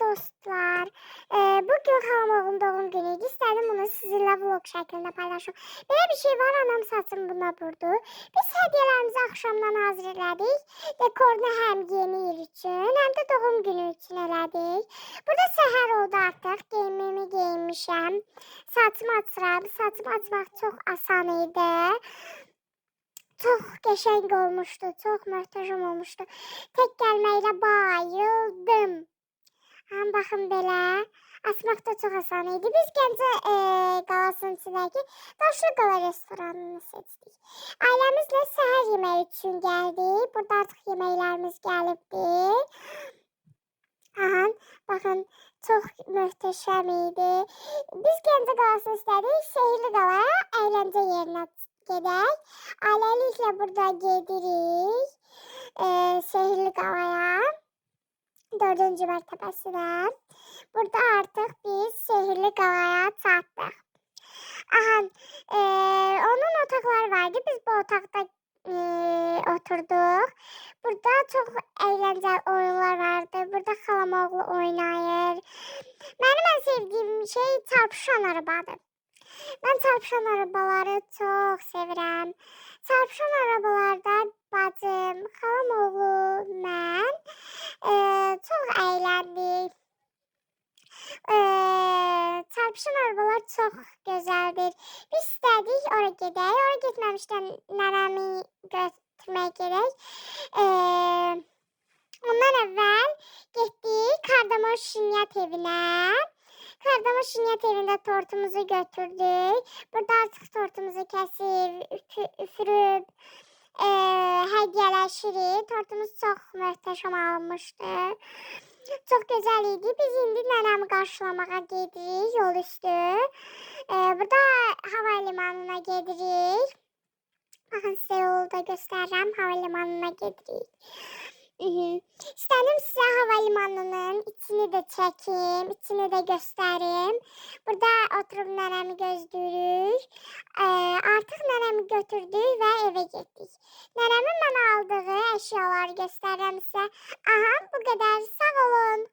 dostlar. Bugün halamın doğum günüydü. İstedim bunu sizinle vlog şeklinde paylaşım. Böyle bir şey var, anam saçım buna vurdu. Biz hediyelerimizi akşamdan hazırladık. Dekorunu hem yeni yıl için hem de doğum günü için elədik. Burada səhər oldu artık. Giyimimi giyinmişəm. Saçımı açıram. Saçımı açmaq çok asan idi. Çok qəşəng olmuşdu. Çok möhtəşəm olmuşdu. Tek gəlməklə bayıldım. Hem bakın belə. Açmaq da çox asan idi. Biz Gəncə qalasının içindəki Daşlı Qala restoranını seçdik. Ailəmizlə səhər yeməyi üçün gəldik. Burada artıq yeməklərimiz gəlibdi. Aha, bakın çok möhtəşəm idi. Biz Gəncə qalasını istədik. Sehirli qalaya əyləncə yerinə gedək. Ailəliklə burada gedirik. Sehirli qalaya. 4. mərtəbəsinə. Burada artıq biz Sehirli qalaya çatdıq. Aha, onun otaqları vardı. Biz bu otaqda oturduq. Burada çox əyləncəli oyunlar vardı. Burada xalam oğlu oynayır. Mənim ən sevdiyim şey çarpışan arabadır. Mən çarpışan arabaları çox sevirəm. Çarpışan arabalarda bacım, xalam oğlu, mən çox əyləndik. Çarpışan arabalar çox gözəldir. Biz istədik ora gedək. Ora getməmişdən nənəmi götürmək gerək. Ondan əvvəl getdik Kardamon Şinyat evinə. Kardamon Şinyat evində tortumuzu götürdük. Burada artıq tortumuzu kəsib, üfürüb, hədiyyələşirik. Tortumuz çox möhtəşəm alınmışdı. Çok güzel idi. Biz indi nənəmi qarşılamağa gedirik yol üstü. Burada havalimanına gedirik. Baxın sizə yolda göstərirəm. Havalimanına gedirik. İstədim sizə havalimanının içini də çəkim, içini də göstərim. Burada oturub nənəmi gözləyirik. Artıq nənəmi götürdük və evə getdik. Nənəmin mənə aldığı əşyaları göstərirəm sizə. Aha, bu qədər. Sağ olun.